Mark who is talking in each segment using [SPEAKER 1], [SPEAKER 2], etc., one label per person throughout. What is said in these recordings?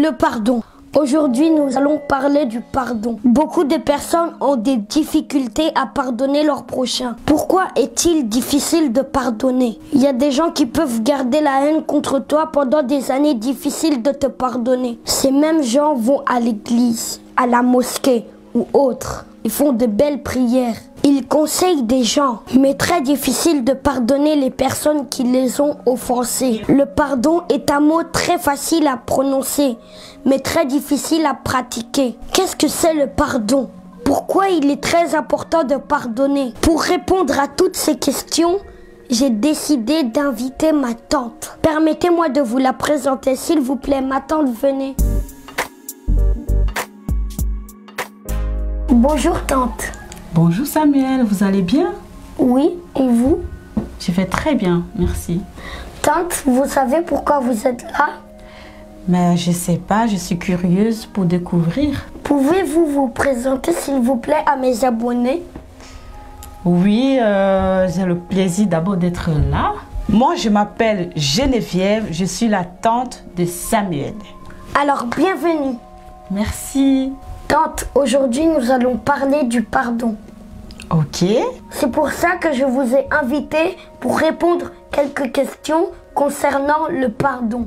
[SPEAKER 1] Le pardon. Aujourd'hui, nous allons parler du pardon. Beaucoup de personnes ont des difficultés à pardonner leur prochain. Pourquoi est-il difficile de pardonner? Il y a des gens qui peuvent garder la haine contre toi pendant des années difficiles de te pardonner. Ces mêmes gens vont à l'église, à la mosquée ou autre. Ils font de belles prières. Ils conseillent des gens, mais très difficile de pardonner les personnes qui les ont offensés. Le pardon est un mot très facile à prononcer, mais très difficile à pratiquer. Qu'est-ce que c'est le pardon? Pourquoi il est très important de pardonner? Pour répondre à toutes ces questions, j'ai décidé d'inviter ma tante. Permettez-moi de vous la présenter, s'il vous plaît. Ma tante, venez. Bonjour tante.
[SPEAKER 2] Bonjour Samuel, vous allez bien?
[SPEAKER 1] Oui, et vous?
[SPEAKER 2] Je vais très bien, merci.
[SPEAKER 1] Tante, vous savez pourquoi vous êtes là?
[SPEAKER 2] Mais je sais pas, je suis curieuse pour découvrir.
[SPEAKER 1] Pouvez-vous vous présenter s'il vous plaît à mes abonnés?
[SPEAKER 2] Oui, j'ai le plaisir d'abord d'être là. Moi, je m'appelle Geneviève, je suis la tante de Samuel.
[SPEAKER 1] Alors, bienvenue.
[SPEAKER 2] Merci.
[SPEAKER 1] Tante, aujourd'hui nous allons parler du pardon.
[SPEAKER 2] Ok.
[SPEAKER 1] C'est pour ça que je vous ai invité pour répondre quelques questions concernant le pardon,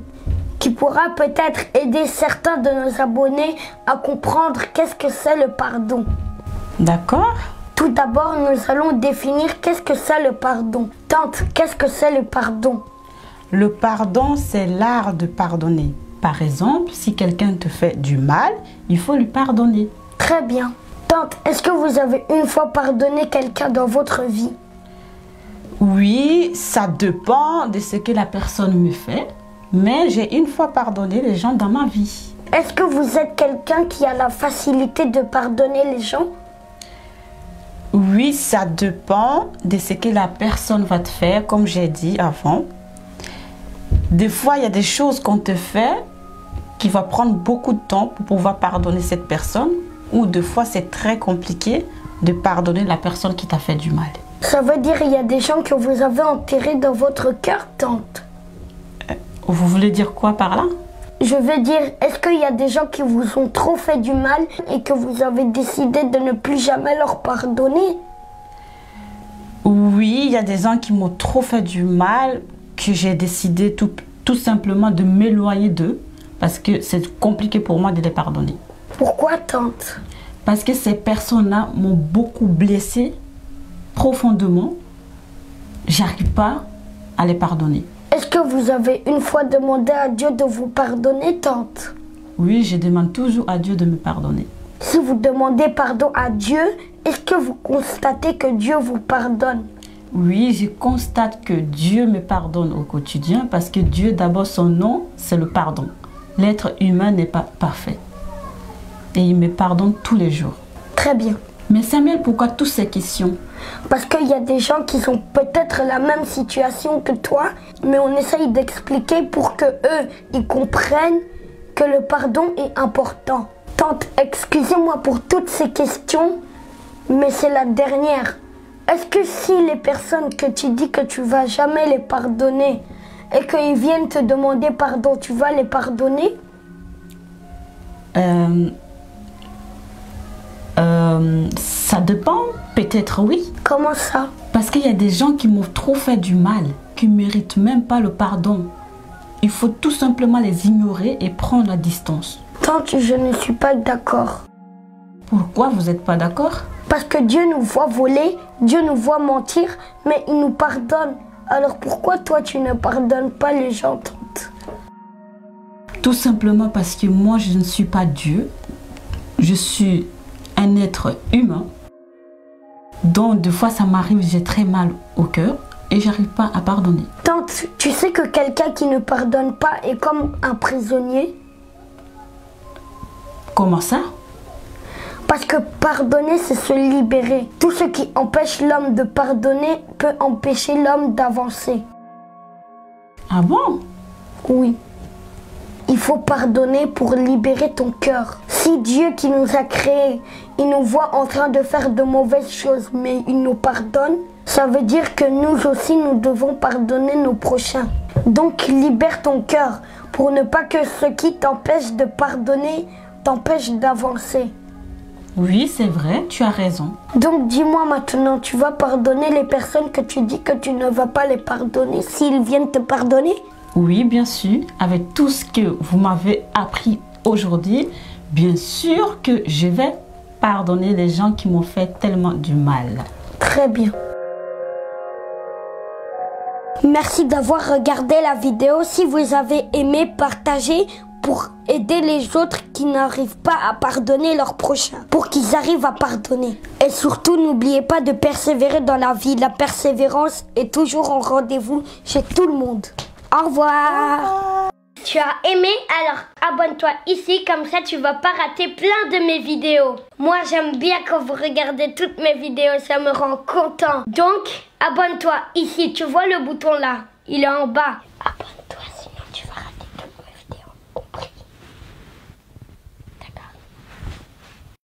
[SPEAKER 1] qui pourra peut-être aider certains de nos abonnés à comprendre qu'est-ce que c'est le pardon.
[SPEAKER 2] D'accord.
[SPEAKER 1] Tout d'abord, nous allons définir qu'est-ce que c'est le pardon. Tante, qu'est-ce que c'est le pardon?
[SPEAKER 2] Le pardon, c'est l'art de pardonner. Par exemple, si quelqu'un te fait du mal, il faut lui pardonner.
[SPEAKER 1] Très bien. Tante, est-ce que vous avez une fois pardonné quelqu'un dans votre vie?
[SPEAKER 2] Oui, ça dépend de ce que la personne me fait, mais j'ai une fois pardonné les gens dans ma vie.
[SPEAKER 1] Est-ce que vous êtes quelqu'un qui a la facilité de pardonner les gens?
[SPEAKER 2] Oui, ça dépend de ce que la personne va te faire, comme j'ai dit avant. Des fois, il y a des choses qu'on te fait qui va prendre beaucoup de temps pour pouvoir pardonner cette personne, ou des fois c'est très compliqué de pardonner la personne qui t'a fait du mal.
[SPEAKER 1] Ça veut dire qu'il y a des gens que vous avez enterrés dans votre cœur, tante?
[SPEAKER 2] Vous voulez dire quoi par là?
[SPEAKER 1] Je veux dire, est-ce qu'il y a des gens qui vous ont trop fait du mal et que vous avez décidé de ne plus jamais leur pardonner?
[SPEAKER 2] Oui, il y a des gens qui m'ont trop fait du mal, que j'ai décidé tout simplement de m'éloigner d'eux. Parce que c'est compliqué pour moi de les pardonner.
[SPEAKER 1] Pourquoi, tante?
[SPEAKER 2] Parce que ces personnes-là m'ont beaucoup blessée profondément. J'arrive pas à les pardonner.
[SPEAKER 1] Est-ce que vous avez une fois demandé à Dieu de vous pardonner, tante?
[SPEAKER 2] Oui, je demande toujours à Dieu de me pardonner.
[SPEAKER 1] Si vous demandez pardon à Dieu, est-ce que vous constatez que Dieu vous pardonne?
[SPEAKER 2] Oui, je constate que Dieu me pardonne au quotidien parce que Dieu, d'abord, son nom, c'est le pardon. L'être humain n'est pas parfait. Et il me pardonne tous les jours.
[SPEAKER 1] Très bien.
[SPEAKER 2] Mais Samuel, pourquoi toutes ces questions?
[SPEAKER 1] Parce qu'il y a des gens qui sont peut-être la même situation que toi, mais on essaye d'expliquer pour que eux, ils comprennent que le pardon est important. Tante, excusez-moi pour toutes ces questions, mais c'est la dernière. Est-ce que si les personnes que tu dis que tu vas jamais les pardonner, et qu'ils viennent te demander pardon, tu vas les pardonner?
[SPEAKER 2] Ça dépend, peut-être oui.
[SPEAKER 1] Comment ça?
[SPEAKER 2] Parce qu'il y a des gens qui m'ont trop fait du mal, qui ne méritent même pas le pardon. Il faut tout simplement les ignorer et prendre la distance.
[SPEAKER 1] Tante, je ne suis pas d'accord.
[SPEAKER 2] Pourquoi vous n'êtes pas d'accord?
[SPEAKER 1] Parce que Dieu nous voit voler, Dieu nous voit mentir, mais il nous pardonne. Alors pourquoi toi tu ne pardonnes pas les gens, tante?
[SPEAKER 2] Tout simplement parce que moi je ne suis pas Dieu. Je suis un être humain. Donc des fois ça m'arrive, j'ai très mal au cœur et j'arrive pas à pardonner.
[SPEAKER 1] Tante, tu sais que quelqu'un qui ne pardonne pas est comme un prisonnier?
[SPEAKER 2] Comment ça?
[SPEAKER 1] Parce que pardonner, c'est se libérer. Tout ce qui empêche l'homme de pardonner peut empêcher l'homme d'avancer.
[SPEAKER 2] Ah bon?
[SPEAKER 1] Oui. Il faut pardonner pour libérer ton cœur. Si Dieu qui nous a créés, il nous voit en train de faire de mauvaises choses, mais il nous pardonne, ça veut dire que nous aussi, nous devons pardonner nos prochains. Donc libère ton cœur pour ne pas que ce qui t'empêche de pardonner t'empêche d'avancer.
[SPEAKER 2] Oui, c'est vrai, tu as raison.
[SPEAKER 1] Donc dis-moi maintenant, tu vas pardonner les personnes que tu dis que tu ne vas pas les pardonner s'ils viennent te pardonner?
[SPEAKER 2] Oui, bien sûr, avec tout ce que vous m'avez appris aujourd'hui, bien sûr que je vais pardonner les gens qui m'ont fait tellement du mal.
[SPEAKER 1] Très bien. Merci d'avoir regardé la vidéo. Si vous avez aimé, partagez pour aider les autres qui n'arrivent pas à pardonner leurs prochains, pour qu'ils arrivent à pardonner. Et surtout, n'oubliez pas de persévérer dans la vie. La persévérance est toujours en rendez-vous chez tout le monde. Au revoir. Tu as aimé? Alors abonne-toi ici, comme ça tu vas pas rater plein de mes vidéos. Moi j'aime bien quand vous regardez toutes mes vidéos, ça me rend content. Donc abonne-toi ici, tu vois le bouton là, il est en bas.